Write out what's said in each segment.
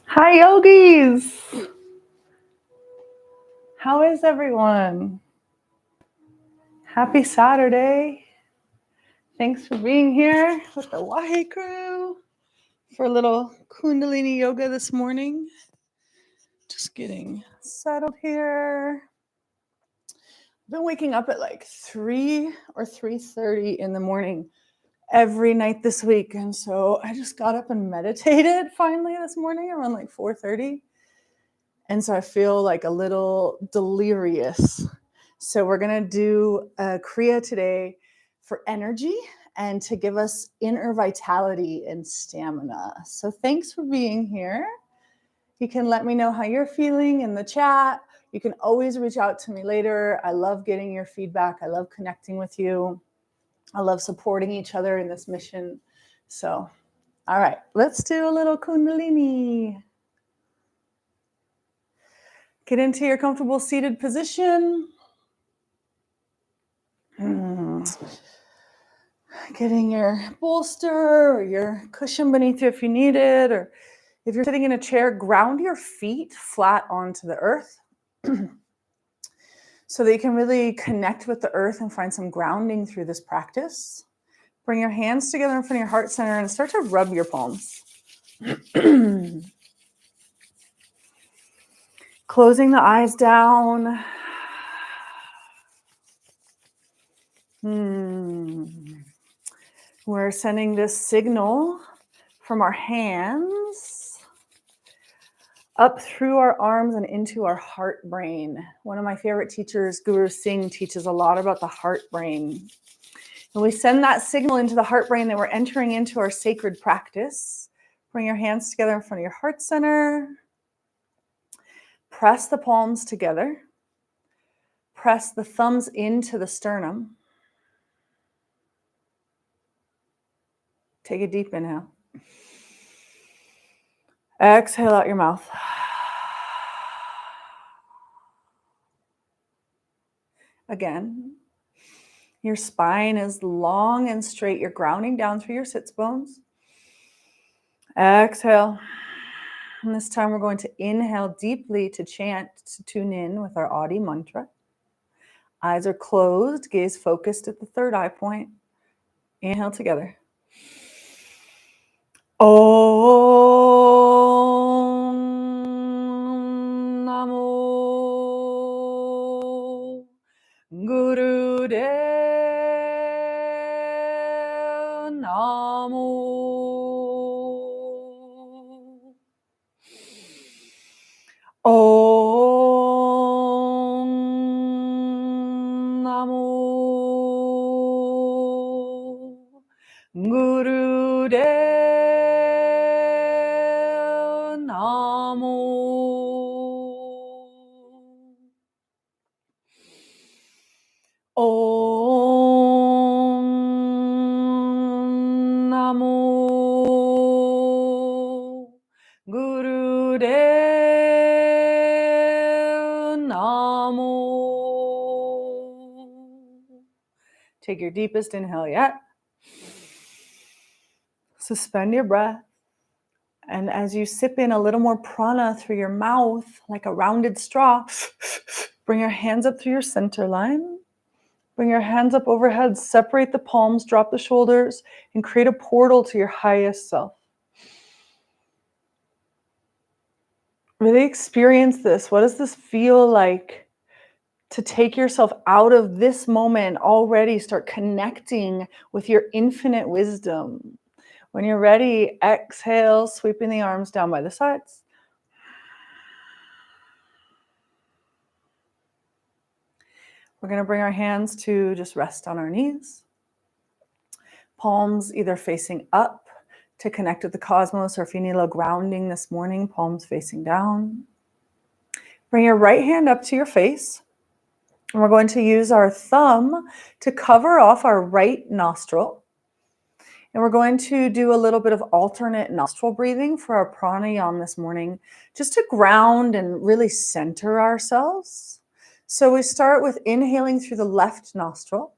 Hi, yogis. How is everyone? Happy Saturday. Thanks for being here with the Wahi crew for a little Kundalini Yoga this morning. Just getting settled here. I've been waking up at like 3 or 3:30 in the morning every night this week. And so I just got up and meditated finally this morning around like 4:30. And so I feel like a little delirious. So we're going to do a Kriya today for energy and to give us inner vitality and stamina. So thanks for being here. You can let me know how you're feeling in the chat. You can always reach out to me later. I love getting your feedback. I love connecting with you. I love supporting each other in this mission. So, all right, let's do a little Kundalini. Get into your comfortable seated position. Getting your bolster or your cushion beneath you if you need it, or if you're sitting in a chair, ground your feet flat onto the earth so that you can really connect with the earth and find some grounding through this practice. Bring your hands together in front of your heart center and start to rub your palms. Closing the eyes down. We're sending this signal from our hands up through our arms and into our heart brain. One of my favorite teachers, Guru Singh, teaches a lot about the heart brain. And we send that signal into the heart brain that we're entering into our sacred practice. Bring your hands together in front of your heart center. Press the palms together. Press the thumbs into the sternum. Take a deep inhale. Exhale out your mouth. Again, your spine is long and straight. You're grounding down through your sits bones. Exhale. And this time we're going to inhale deeply to chant, to tune in with our Adi mantra. Eyes are closed, gaze focused at the third eye point. Inhale together. Om Namo Gurudev Namo. Om Namo Gurudev Namo. Om Namo Gurudev Namo. Take your deepest inhale yet. Suspend your breath. And as you sip in a little more prana through your mouth, like a rounded straw, bring your hands up through your center line. Bring your hands up overhead, separate the palms, drop the shoulders, and create a portal to your highest self. Really experience this. What does this feel like to take yourself out of this moment already? Start connecting with your infinite wisdom. When you're ready, exhale, sweeping the arms down by the sides. We're going to bring our hands to just rest on our knees. Palms either facing up to connect with the cosmos, or if you need a little grounding this morning, palms facing down. Bring your right hand up to your face. And we're going to use our thumb to cover off our right nostril. And we're going to do a little bit of alternate nostril breathing for our pranayama this morning, just to ground and really center ourselves. So we start with inhaling through the left nostril.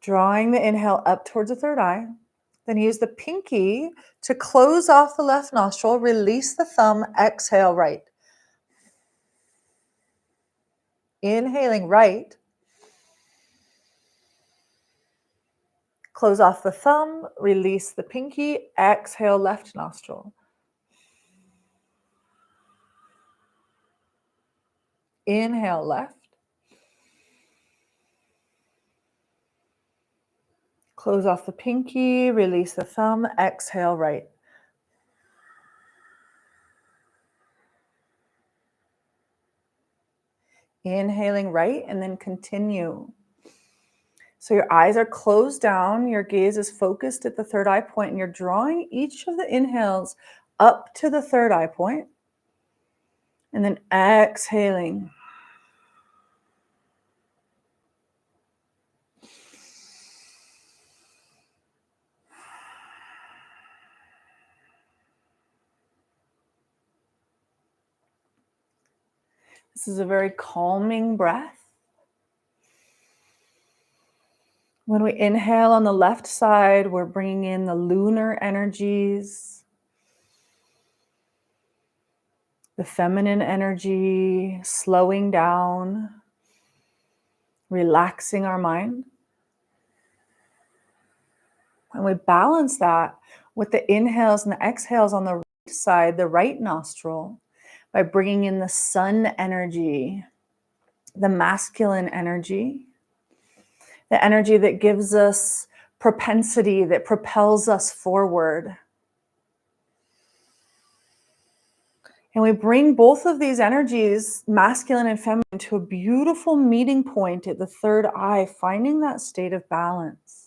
Drawing the inhale up towards the third eye. Then use the pinky to close off the left nostril. Release the thumb. Exhale right. Inhaling right. Close off the thumb. Release the pinky. Exhale left nostril. Inhale left. Close off the pinky. Release the thumb. Exhale right. Inhaling right, and then continue. So your eyes are closed down, your gaze is focused at the third eye point, and you're drawing each of the inhales up to the third eye point, and then exhaling. This is a very calming breath. When we inhale on the left side, we're bringing in the lunar energies, the feminine energy, slowing down, relaxing our mind. And we balance that with the inhales and the exhales on the right side, the right nostril, by bringing in the sun energy, the masculine energy, the energy that gives us propensity, that propels us forward. And we bring both of these energies, masculine and feminine, to a beautiful meeting point at the third eye, finding that state of balance.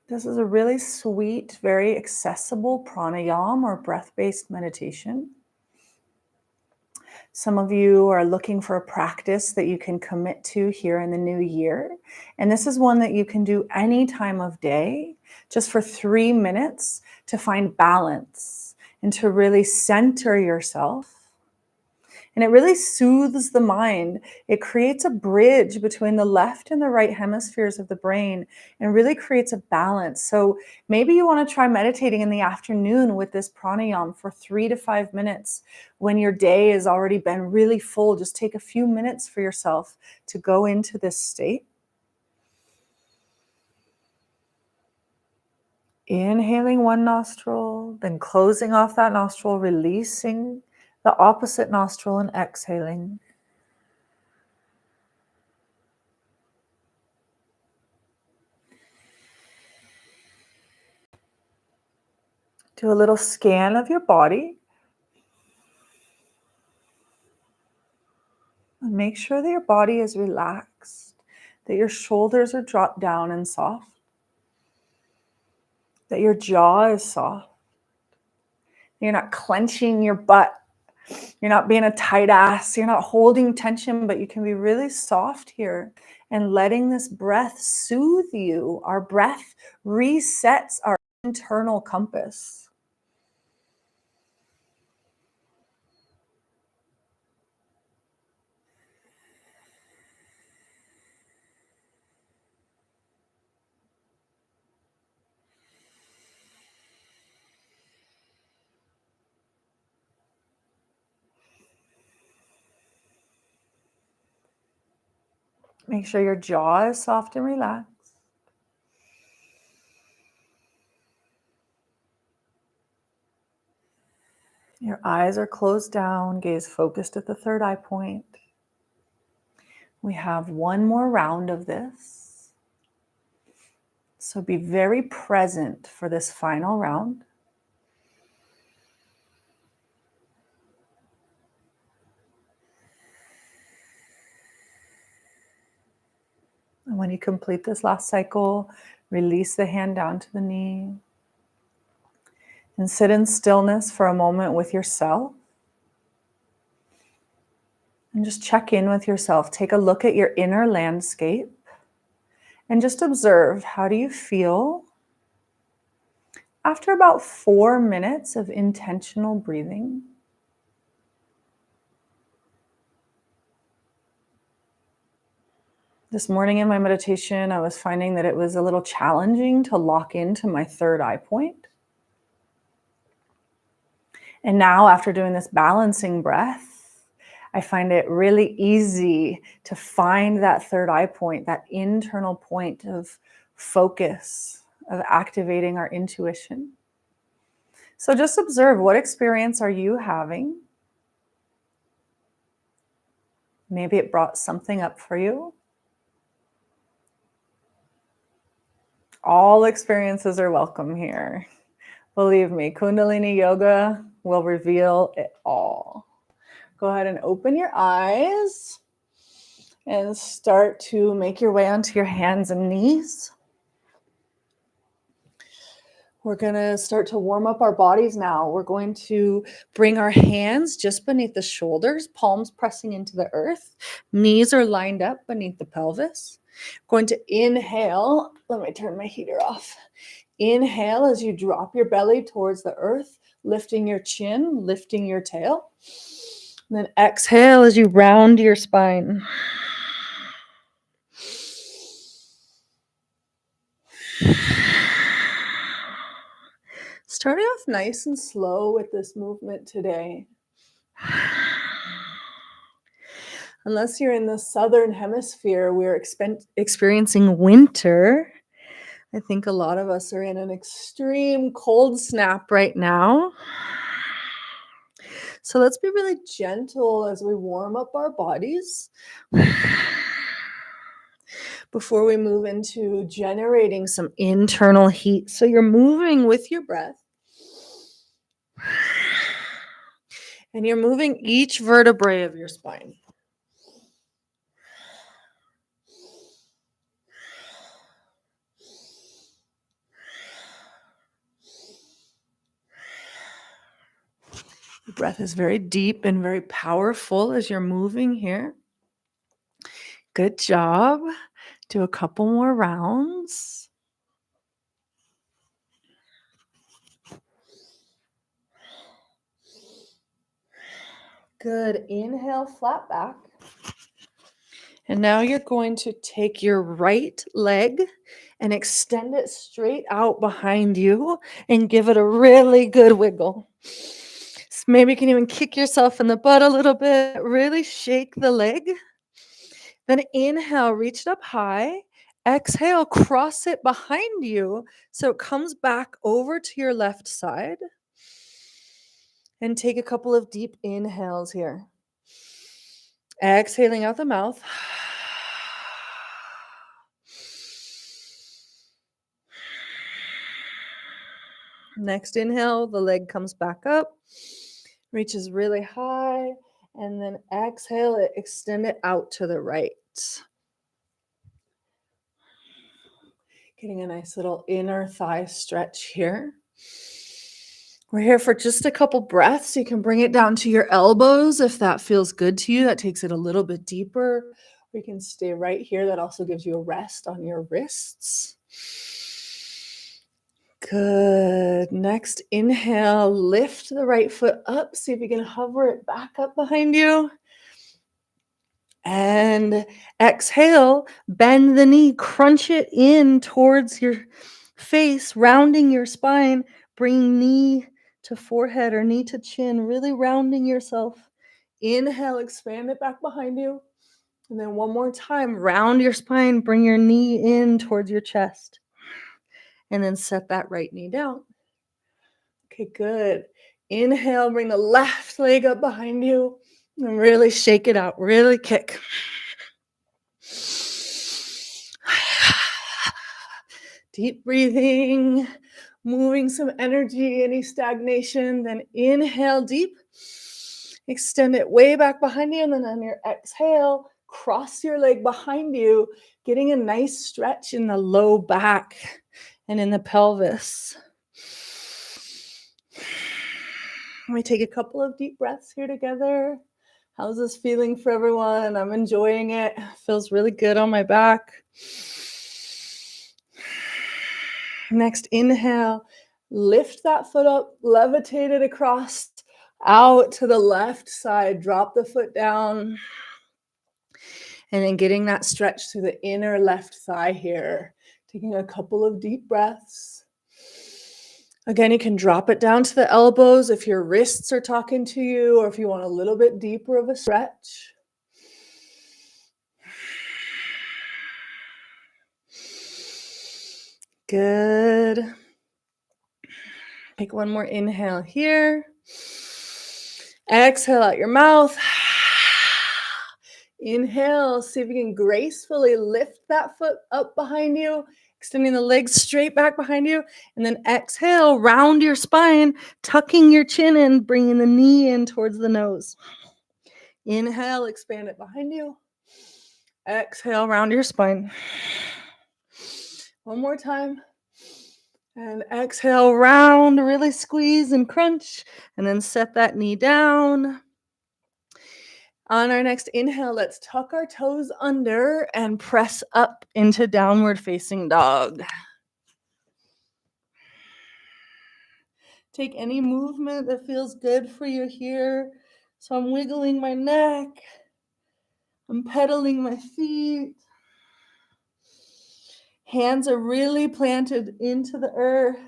This is a really sweet, very accessible pranayama or breath-based meditation. Some of you are looking for a practice that you can commit to here in the new year. And this is one that you can do any time of day, just for 3 minutes, to find balance and to really center yourself. And it really soothes the mind. It creates a bridge between the left and the right hemispheres of the brain and really creates a balance. So maybe you want to try meditating in the afternoon with this pranayama for 3 to 5 minutes. When your day has already been really full, just take a few minutes for yourself to go into this state. Inhaling one nostril, then closing off that nostril, releasing the opposite nostril and exhaling. Do a little scan of your body. And make sure that your body is relaxed, that your shoulders are dropped down and soft, that your jaw is soft. You're not clenching your butt. You're not being a tight ass. You're not holding tension, but you can be really soft here and letting this breath soothe you. Our breath resets our internal compass. Make sure your jaw is soft and relaxed. Your eyes are closed down, gaze focused at the third eye point. We have one more round of this. So be very present for this final round. And when you complete this last cycle, release the hand down to the knee. And sit in stillness for a moment with yourself. And just check in with yourself. Take a look at your inner landscape and just observe, how do you feel after about 4 minutes of intentional breathing? This morning in my meditation, I was finding that it was a little challenging to lock into my third eye point. And now, after doing this balancing breath, I find it really easy to find that third eye point, that internal point of focus, of activating our intuition. So just observe, what experience are you having? Maybe it brought something up for you. All experiences are welcome here. Believe me, Kundalini Yoga will reveal it all. Go ahead and open your eyes and start to make your way onto your hands and knees. We're going to start to warm up our bodies now. We're going to bring our hands just beneath the shoulders, palms pressing into the earth. Knees are lined up beneath the pelvis. Going to inhale. Let me turn my heater off. Inhale as you drop your belly towards the earth, lifting your chin, lifting your tail. And then exhale as you round your spine. Starting off nice and slow with this movement today. Unless you're in the southern hemisphere, we're experiencing winter. I think a lot of us are in an extreme cold snap right now. So let's be really gentle as we warm up our bodies before we move into generating some internal heat. So you're moving with your breath. And you're moving each vertebrae of your spine. The breath is very deep and very powerful as you're moving here. Good job. Do a couple more rounds. Good. Inhale, flat back. And now you're going to take your right leg and extend it straight out behind you and give it a really good wiggle. So maybe you can even kick yourself in the butt a little bit. Really shake the leg. Then inhale, reach it up high. Exhale, cross it behind you so it comes back over to your left side. And take a couple of deep inhales here. Exhaling out the mouth. Next inhale, the leg comes back up, reaches really high, and then exhale it, extend it out to the right. Getting a nice little inner thigh stretch here. We're here for just a couple breaths. You can bring it down to your elbows if that feels good to you. That takes it a little bit deeper. Or you can stay right here. That also gives you a rest on your wrists. Good. Next, inhale, lift the right foot up. See if you can hover it back up behind you. And exhale, bend the knee, crunch it in towards your face, rounding your spine, bring knee to forehead or knee to chin, really rounding yourself. Inhale, expand it back behind you. And then one more time, round your spine, bring your knee in towards your chest. And then set that right knee down. Okay, good. Inhale, bring the left leg up behind you and really shake it out, really kick. Deep breathing, moving some energy, any stagnation. Then inhale deep, extend it way back behind you. And then on your exhale, cross your leg behind you, getting a nice stretch in the low back and in the pelvis. Let me take a couple of deep breaths here together. How's this feeling for everyone? I'm enjoying it. Feels really good on my back. Next inhale, lift that foot up, levitate it across, out to the left side, drop the foot down. And then getting that stretch through the inner left thigh here. Taking a couple of deep breaths. Again, you can drop it down to the elbows if your wrists are talking to you, or if you want a little bit deeper of a stretch. Good. Take one more inhale here. Exhale out your mouth. Inhale, see if you can gracefully lift that foot up behind you, extending the legs straight back behind you. And then exhale, round your spine, tucking your chin in, bringing the knee in towards the nose. Inhale, expand it behind you. Exhale, round your spine. One more time. And exhale, round, really squeeze and crunch. And then set that knee down. On our next inhale, let's tuck our toes under and press up into downward facing dog. Take any movement that feels good for you here. So I'm wiggling my neck. I'm pedaling my feet. Hands are really planted into the earth.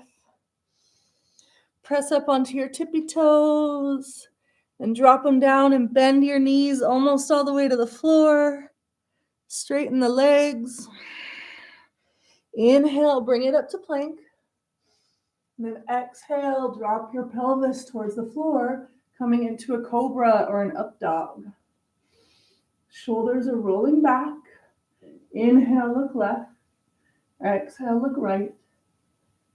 Press up onto your tippy toes and drop them down and bend your knees almost all the way to the floor. Straighten the legs. Inhale, bring it up to plank. And then exhale, drop your pelvis towards the floor, coming into a cobra or an up dog. Shoulders are rolling back. Inhale, look left. Exhale, look right.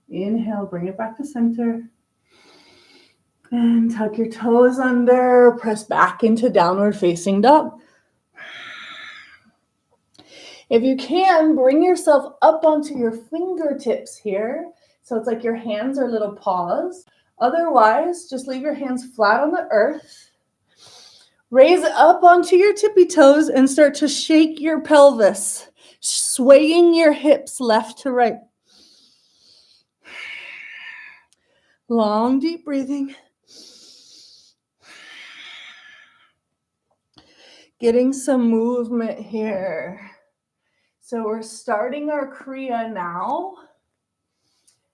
Inhale, bring it back to center. And tuck your toes under, press back into downward facing dog. If you can, bring yourself up onto your fingertips here. So it's like your hands are little paws. Otherwise, just leave your hands flat on the earth. Raise up onto your tippy toes and start to shake your pelvis, swaying your hips left to right. Long, deep breathing. Getting some movement here. So we're starting our Kriya now.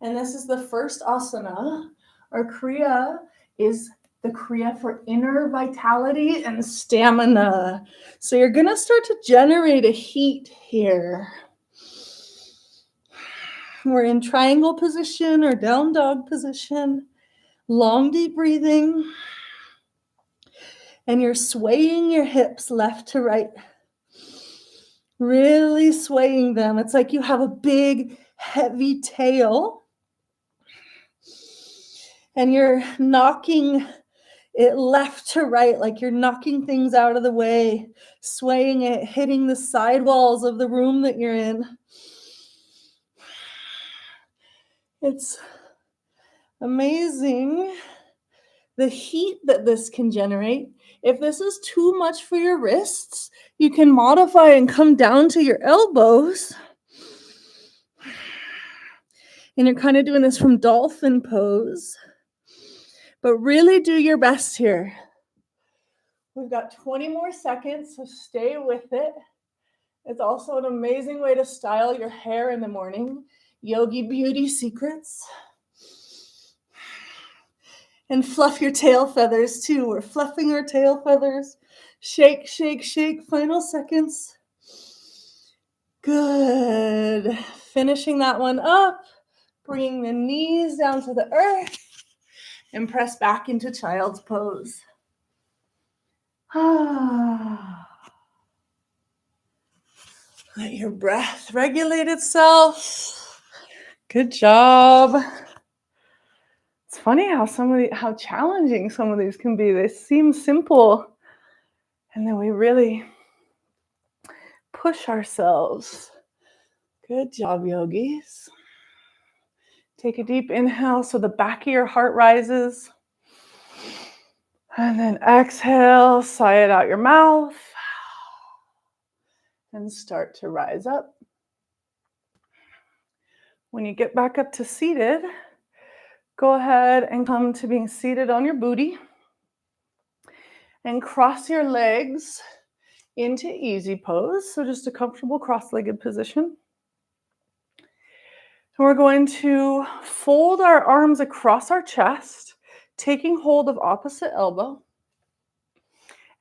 And this is the first asana. Our Kriya is the Kriya for inner vitality and stamina. So you're going to start to generate a heat here. We're in triangle position or down dog position. Long, deep breathing. And you're swaying your hips left to right. Really swaying them. It's like you have a big, heavy tail. And you're knocking it left to right, like you're knocking things out of the way, swaying it, hitting the sidewalls of the room that you're in. It's amazing the heat that this can generate. If this is too much for your wrists, you can modify and come down to your elbows. And you're kind of doing this from dolphin pose. But really do your best here. We've got 20 more seconds, so stay with it. It's also an amazing way to style your hair in the morning. Yogi Beauty Secrets. And fluff your tail feathers too. We're fluffing our tail feathers. Shake, shake, shake. Final seconds. Good. Finishing that one up. Bringing the knees down to the earth. And press back into child's pose. Let your breath regulate itself. Good job. It's funny how challenging some of these can be. They seem simple, and then we really push ourselves. Good job, yogis. Take a deep inhale so the back of your heart rises. And then exhale, sigh it out your mouth. And start to rise up. When you get back up to seated, go ahead and come to being seated on your booty. And cross your legs into easy pose. So just a comfortable cross-legged position. And we're going to fold our arms across our chest, taking hold of opposite elbow.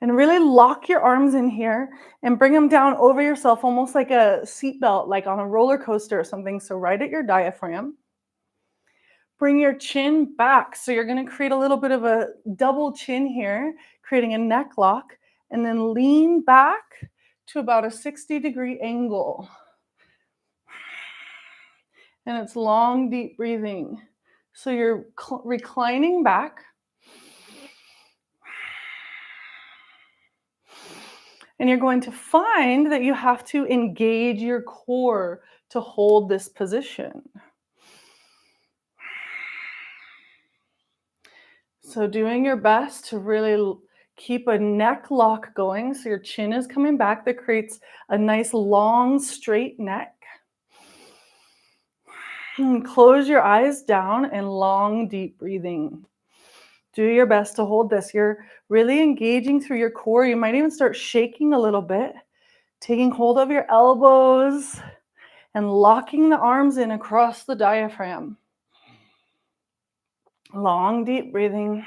And really lock your arms in here and bring them down over yourself, almost like a seatbelt, like on a roller coaster or something. So right at your diaphragm. Bring your chin back. So you're going to create a little bit of a double chin here, creating a neck lock, and then lean back to about a 60-degree angle. And it's long, deep breathing. So you're reclining back. And you're going to find that you have to engage your core to hold this position. So doing your best to really keep a neck lock going so your chin is coming back. That creates a nice long straight neck. And close your eyes down and long deep breathing. Do your best to hold this. You're really engaging through your core. You might even start shaking a little bit, taking hold of your elbows and locking the arms in across the diaphragm. Long deep breathing.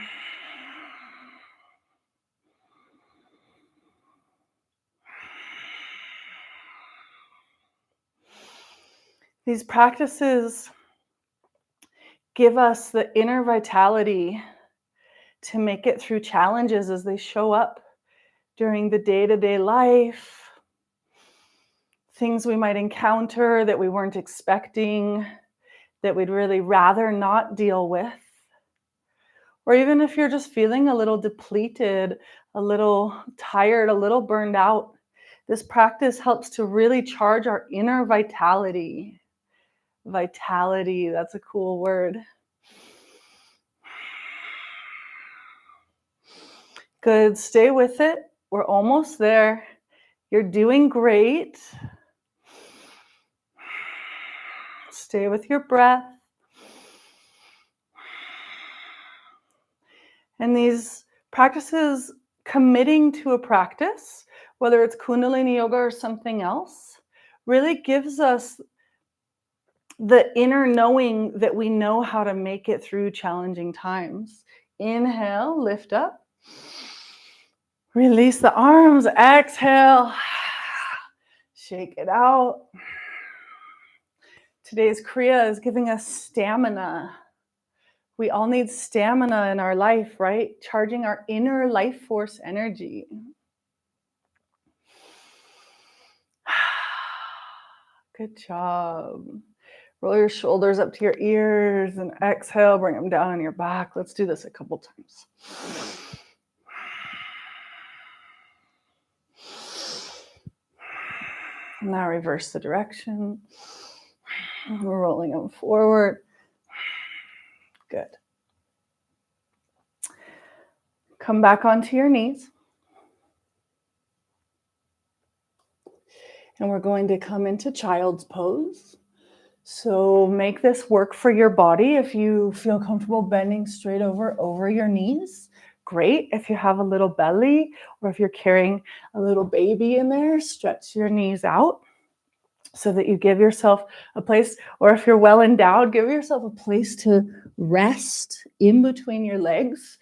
These practices give us the inner vitality to make it through challenges as they show up during the day-to-day life, things we might encounter that we weren't expecting, that we'd really rather not deal with. Or even if you're just feeling a little depleted, a little tired, a little burned out, this practice helps to really charge our inner vitality. Vitality, that's a cool word. Good, stay with it. We're almost there. You're doing great. Stay with your breath. And these practices, committing to a practice, whether it's Kundalini Yoga or something else, really gives us the inner knowing that we know how to make it through challenging times. Inhale, lift up. Release the arms, exhale. Shake it out. Today's Kriya is giving us stamina. We all need stamina in our life, right? Charging our inner life force energy. Good job. Roll your shoulders up to your ears and exhale, bring them down on your back. Let's do this a couple times. Now reverse the direction. We're rolling them forward. Good. Come back onto your knees. And we're going to come into child's pose. So make this work for your body. If you feel comfortable bending straight over your knees, great. If you have a little belly or if you're carrying a little baby in there, stretch your knees out so that you give yourself a place, or if you're well endowed, give yourself a place to rest in between your legs.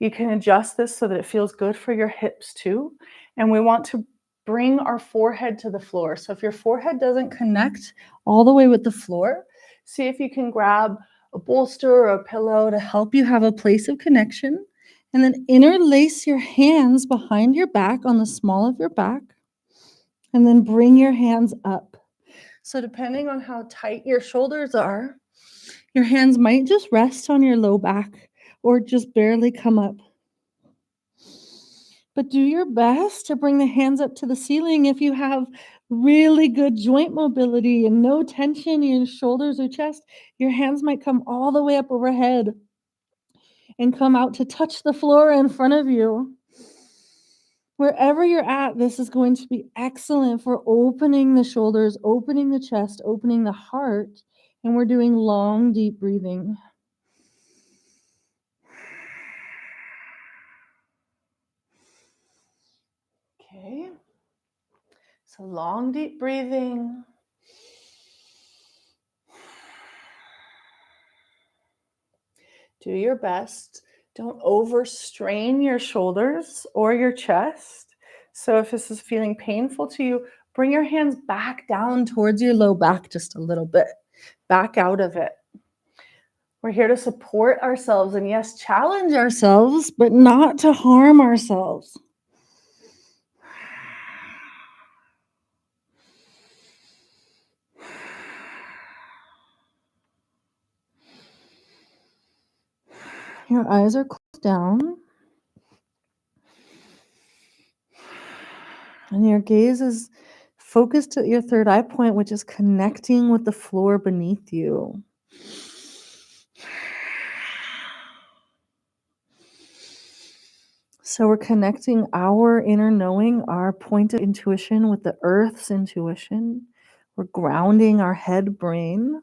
You can adjust this so that it feels good for your hips too. And we want to bring our forehead to the floor. So if your forehead doesn't connect all the way with the floor, see if you can grab a bolster or a pillow to help you have a place of connection. And then interlace your hands behind your back on the small of your back. And then bring your hands up. So depending on how tight your shoulders are, your hands might just rest on your low back or just barely come up. But do your best to bring the hands up to the ceiling. If you have really good joint mobility and no tension in your shoulders or chest, your hands might come all the way up overhead. and come out to touch the floor in front of you. Wherever you're at, this is going to be excellent for opening the shoulders, opening the chest, opening the heart. And we're doing long, deep breathing. Okay. So long, deep breathing. Do your best. Don't overstrain your shoulders or your chest. So if this is feeling painful to you, bring your hands back down towards your low back just a little bit. Back out of it. We're here to support ourselves and yes, challenge ourselves, but not to harm ourselves. Your eyes are closed down. And your gaze is focused at your third eye point, which is connecting with the floor beneath you. So we're connecting our inner knowing, our point of intuition with the earth's intuition. We're grounding our head brain.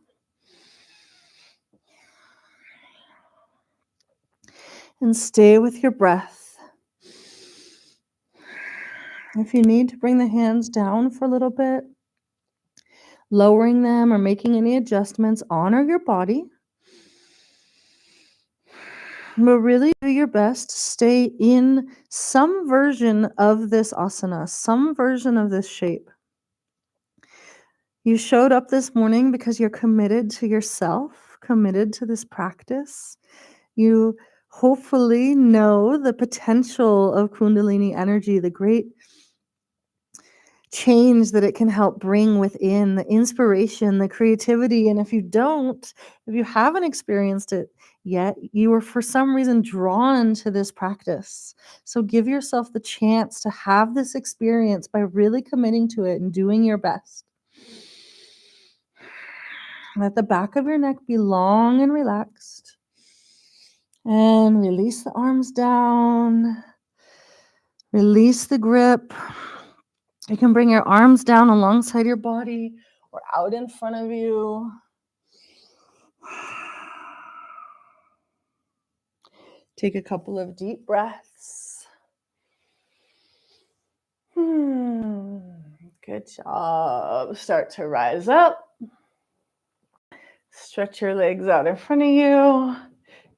And stay with your breath. If you need to bring the hands down for a little bit, lowering them or making any adjustments, honor your body. But really do your best to stay in some version of this asana, some version of this shape. You showed up this morning because you're committed to yourself, committed to this practice. You hopefully know the potential of Kundalini energy, the great change that it can help bring within, the inspiration, the creativity. And if you haven't experienced it yet, you were for some reason drawn to this practice. So give yourself the chance to have this experience by really committing to it and doing your best. Let the back of your neck be long and relaxed. And release the arms down. Release the grip. You can bring your arms down alongside your body or out in front of you. Take a couple of deep breaths. Good job. Start to rise up. Stretch your legs out in front of you.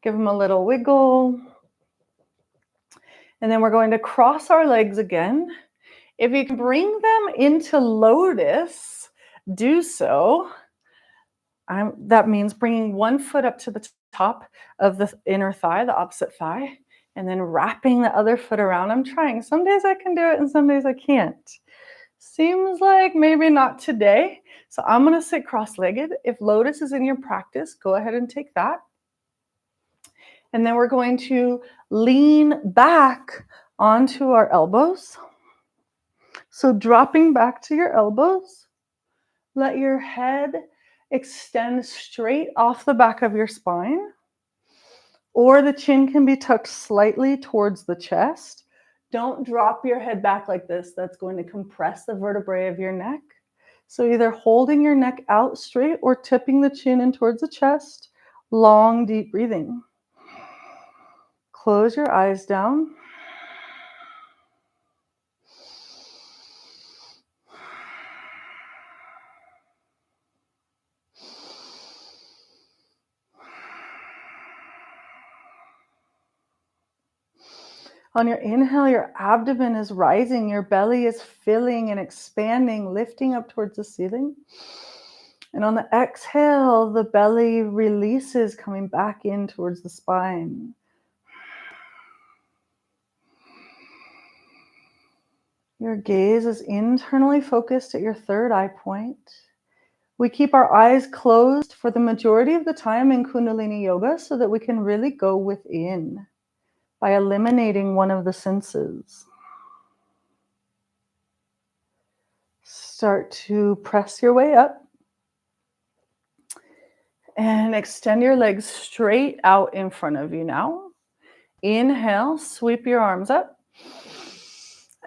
Give them a little wiggle. And then we're going to cross our legs again. If you can bring them into lotus, do so. That means bringing one foot up to the top of the inner thigh, the opposite thigh, and then wrapping the other foot around. I'm trying. Some days I can do it and some days I can't. Seems like maybe not today. So I'm going to sit cross-legged. If lotus is in your practice, go ahead and take that. And then we're going to lean back onto our elbows. So dropping back to your elbows, let your head extend straight off the back of your spine, or the chin can be tucked slightly towards the chest. Don't drop your head back like this. That's going to compress the vertebrae of your neck. So either holding your neck out straight or tipping the chin in towards the chest. Long, deep breathing. Close your eyes down. On your inhale, your abdomen is rising, your belly is filling and expanding, lifting up towards the ceiling. And on the exhale, the belly releases, coming back in towards the spine. Your gaze is internally focused at your third eye point. We keep our eyes closed for the majority of the time in Kundalini Yoga so that we can really go within by eliminating one of the senses. Start to press your way up and extend your legs straight out in front of you now. Inhale, sweep your arms up.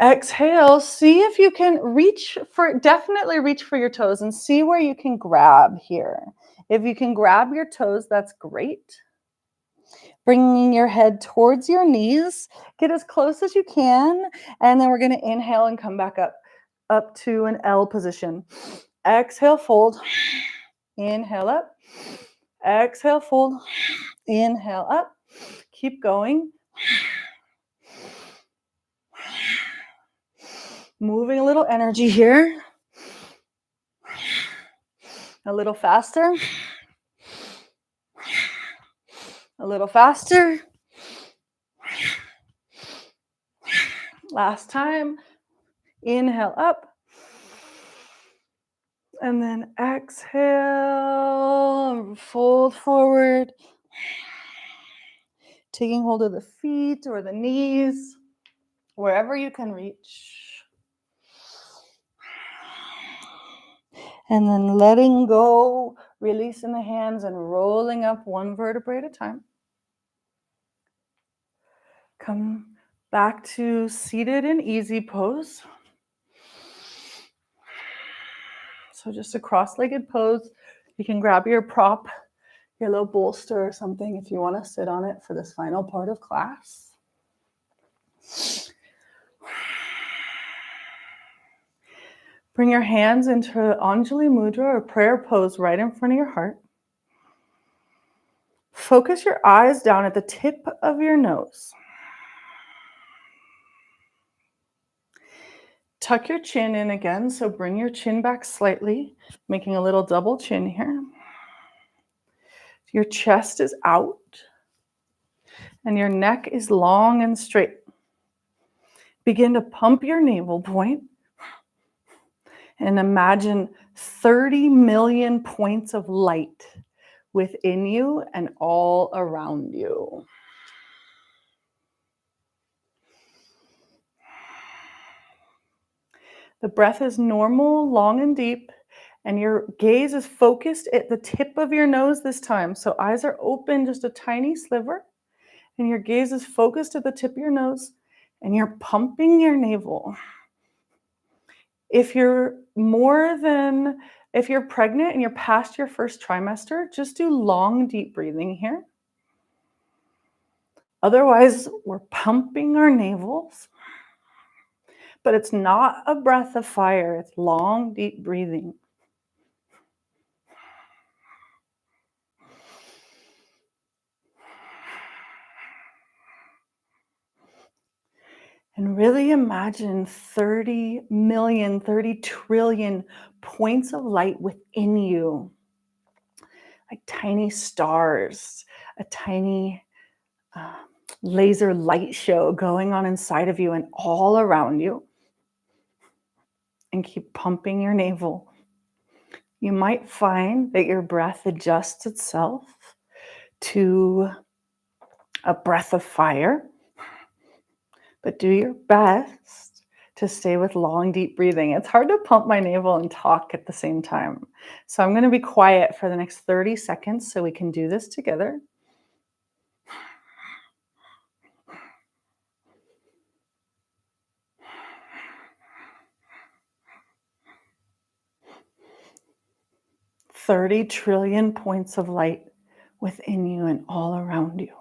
Exhale, see if you can definitely reach for your toes and see where you can grab here. If you can grab your toes, that's great. Bringing your head towards your knees, get as close as you can, and then we're going to inhale and come back up to an L position. Exhale, fold. Inhale up. Exhale, fold. Inhale up. Keep going. Moving a little energy here. A little faster. A little faster. Last time. Inhale up. And then exhale. Fold forward. Taking hold of the feet or the knees, wherever you can reach. And then letting go, releasing the hands and rolling up one vertebrae at a time. Come back to seated and easy pose. So just a cross-legged pose. You can grab your prop, your little bolster or something if you want to sit on it for this final part of class. Bring your hands into Anjali Mudra or prayer pose right in front of your heart. Focus your eyes down at the tip of your nose. Tuck your chin in again, so bring your chin back slightly, making a little double chin here. Your chest is out, and your neck is long and straight. Begin to pump your navel point, and imagine 30 million points of light within you and all around you. The breath is normal, long and deep, and your gaze is focused at the tip of your nose this time. So eyes are open, just a tiny sliver, and your gaze is focused at the tip of your nose, and you're pumping your navel. If you're pregnant and you're past your first trimester, just do long, deep breathing here. Otherwise, we're pumping our navels. But it's not a breath of fire. It's long, deep breathing. And really imagine 30 million, 30 trillion points of light within you. Like tiny stars, a tiny laser light show going on inside of you and all around you. And keep pumping your navel. You might find that your breath adjusts itself to a breath of fire, but do your best to stay with long, deep breathing. It's hard to pump my navel and talk at the same time. So I'm going to be quiet for the next 30 seconds so we can do this together. $30 trillion points of light within you and all around you.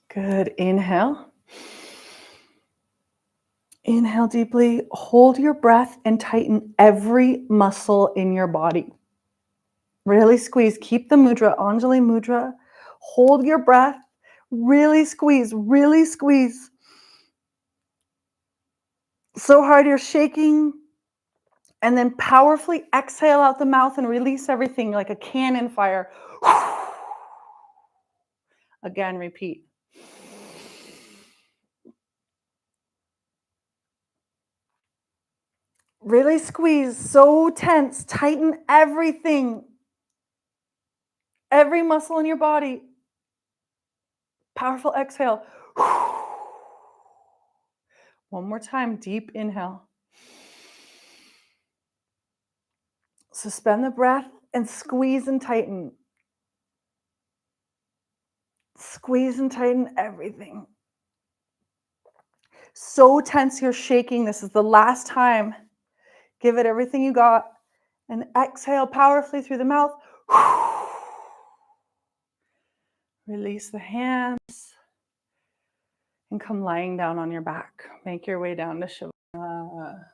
Good. Inhale. Inhale deeply. Hold your breath and tighten every muscle in your body. Really squeeze. Keep the mudra, Anjali Mudra. Hold your breath. Really squeeze. Really squeeze. So hard you're shaking. And then powerfully exhale out the mouth and release everything like a cannon fire. Again, repeat. Really squeeze, so tense, tighten everything. Every muscle in your body. Powerful exhale. One more time, deep inhale. Suspend the breath and squeeze and tighten. Squeeze and tighten everything. So tense you're shaking. This is the last time. Give it everything you got. And exhale powerfully through the mouth. Release the hands. And come lying down on your back. Make your way down to Shavasana.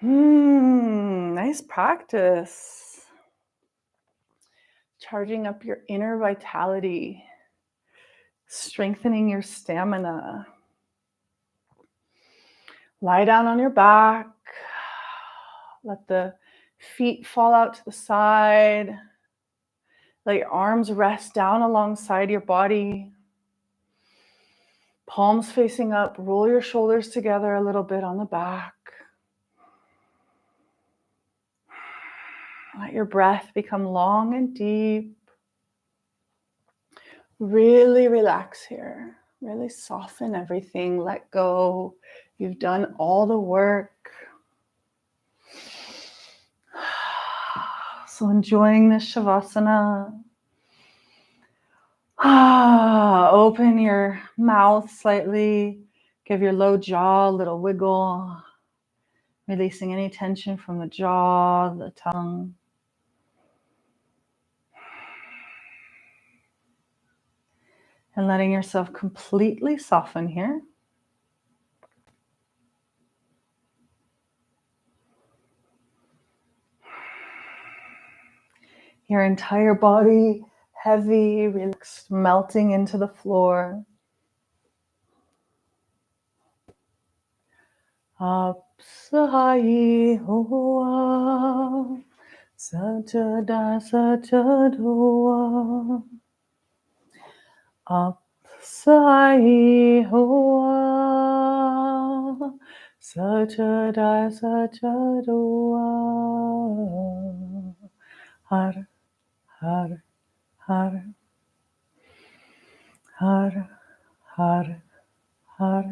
Nice practice. Charging up your inner vitality. Strengthening your stamina. Lie down on your back. Let the feet fall out to the side. Let your arms rest down alongside your body. Palms facing up. Roll your shoulders together a little bit on the back. Let your breath become long and deep. Really relax here. Really soften everything. Let go. You've done all the work. So enjoying this Shavasana. Open your mouth slightly. Give your low jaw a little wiggle. Releasing any tension from the jaw, the tongue. And letting yourself completely soften here. Your entire body heavy, relaxed, melting into the floor. Apsai hoa, sajada sajadua. Apsai hoa, sajada sajadua. Har, har, har, har, har, har.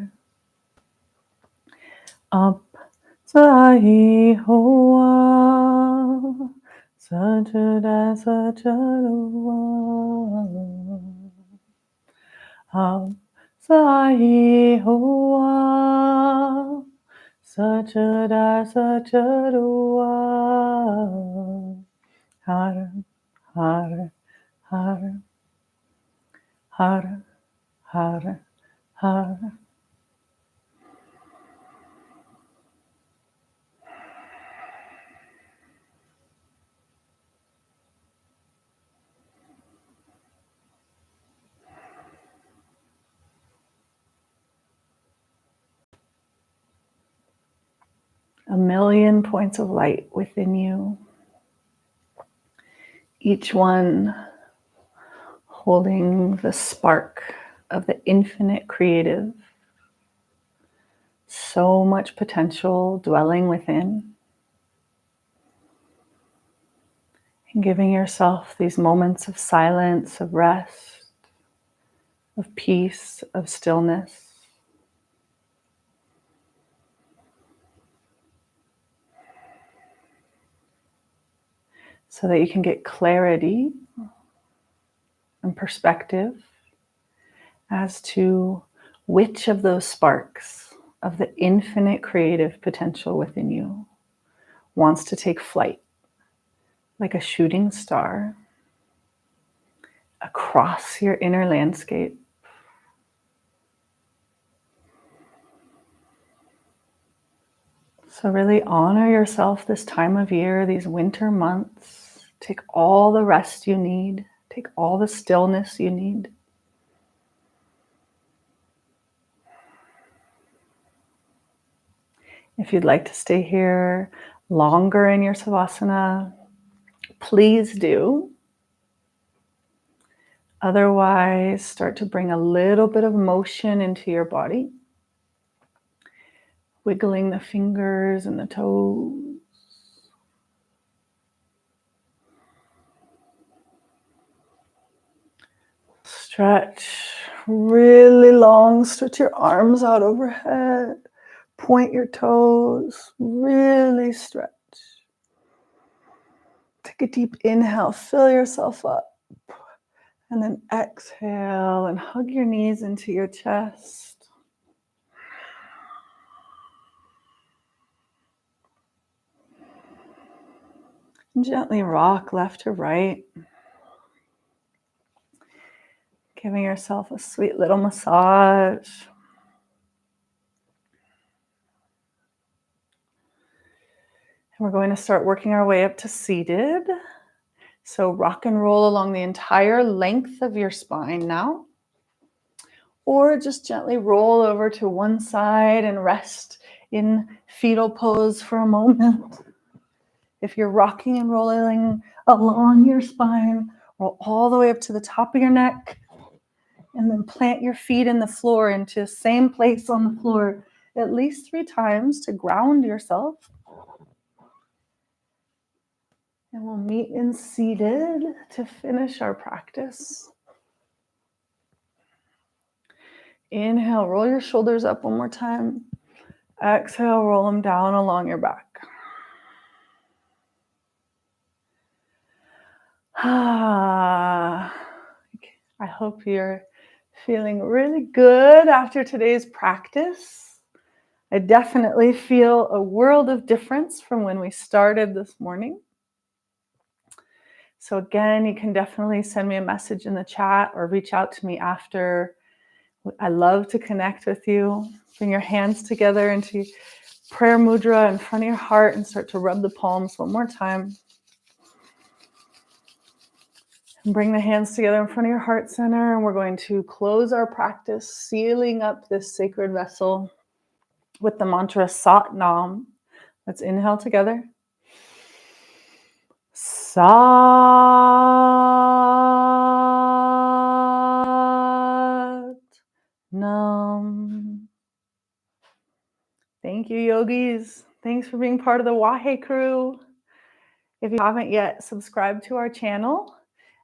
Up, Sai Hoa, Sajada Sajadua. Up, Sai Hoa, Sajada Sajadua. Har, har, har, har, har, har. A million points of light within you, each one holding the spark of the infinite creative. So much potential dwelling within. And giving yourself these moments of silence, of rest, of peace, of stillness. So that you can get clarity and perspective as to which of those sparks of the infinite creative potential within you wants to take flight like a shooting star across your inner landscape. So really honor yourself this time of year, these winter months. Take all the rest you need. Take all the stillness you need. If you'd like to stay here longer in your Savasana, please do. Otherwise, start to bring a little bit of motion into your body. wiggling the fingers and the toes. Stretch really long. Stretch your arms out overhead. Point your toes. Really stretch. Take a deep inhale. Fill yourself up. And then exhale and hug your knees into your chest. And gently rock left to right. Giving yourself a sweet little massage. And we're going to start working our way up to seated. So rock and roll along the entire length of your spine now. Or just gently roll over to one side and rest in fetal pose for a moment. If you're rocking and rolling along your spine, roll all the way up to the top of your neck. And then plant your feet in the floor into the same place on the floor at least 3 times to ground yourself. And we'll meet in seated to finish our practice. Inhale, roll your shoulders up one more time. Exhale, roll them down along your back. I hope you're feeling really good after today's practice. I definitely feel a world of difference from when we started this morning. So again, you can definitely send me a message in the chat or reach out to me after. I love to connect with you. Bring your hands together into prayer mudra in front of your heart and start to rub the palms one more time. And bring the hands together in front of your heart center, and we're going to close our practice, sealing up this sacred vessel with the mantra Sat Nam. Let's inhale together. Sat Nam. Thank you, yogis. Thanks for being part of the Wahe crew. If you haven't yet, subscribe to our channel.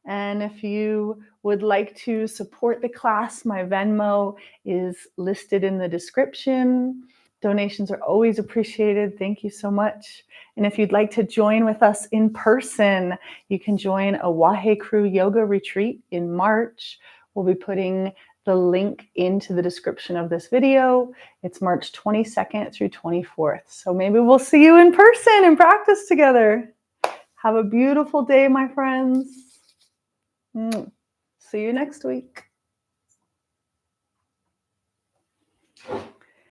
And if you would like to support the class, my Venmo is listed in the description. Donations are always appreciated. Thank you so much. And if you'd like to join with us in person, you can join a Wahe Crew Yoga retreat in March. We'll be putting the link into the description of this video. It's March 22nd through 24th. So maybe we'll see you in person and practice together. Have a beautiful day, my friends. See you next week.